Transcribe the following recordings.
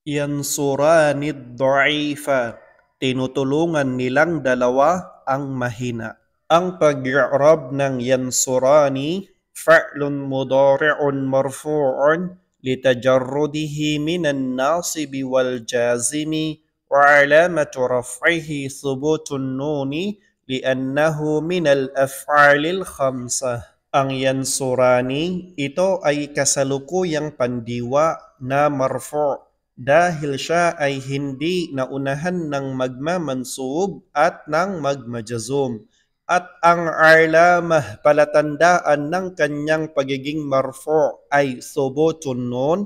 Yansurani ad-da'ifa. Tinutulungan nilang dalawa ang mahina. Ang pag-i'rab ng yansurani, fa'lun mudari'un marfu'un litajarrudihi minan nasibi wal jazimi wa alamatu raf'ihi thubutun nuni li'annahu minal af'alil khamsah. Ang yansurani, ito ay kasalukuyang pandiwa na marfu' dahil siya ay hindi naunahan ng magmamansub at ng magmajazum. At ang alamah, palatandaan ng kanyang pagiging marfu' ay thubutun nun,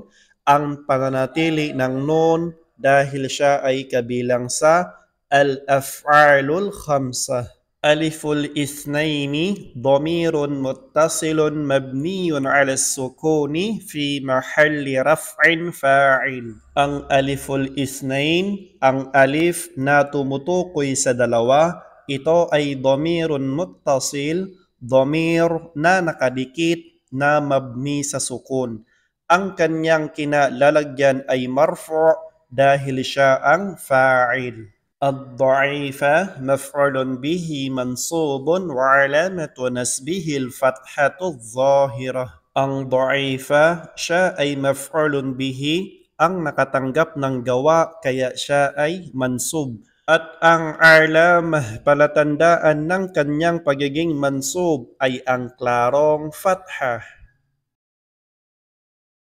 ang pananatili ng nun dahil siya ay kabilang sa al-af'alul khamsah. ألف الاثنين ضمير متصل مبني على السكون في محل رفع فاعل. Ang aliful isnain, ang alif na tumutukoy sa dalawa, ito ay dhamirun muttasil, dhamir na nakadikit na mabni sa sukun. Ang kanyang kinalalagyan ay marfu' dahil siya ang fa'il. الضعيفة مفعول به منصوب وعلامة نسبه الفتحة الظاهرة. Ang ضعيفة, siya ay maf'ulun bihi, ang nakatanggap ng gawa kaya siya ay mansub. At ang alamah, palatandaan ng kanyang pagiging mansub ay ang klarong fathah.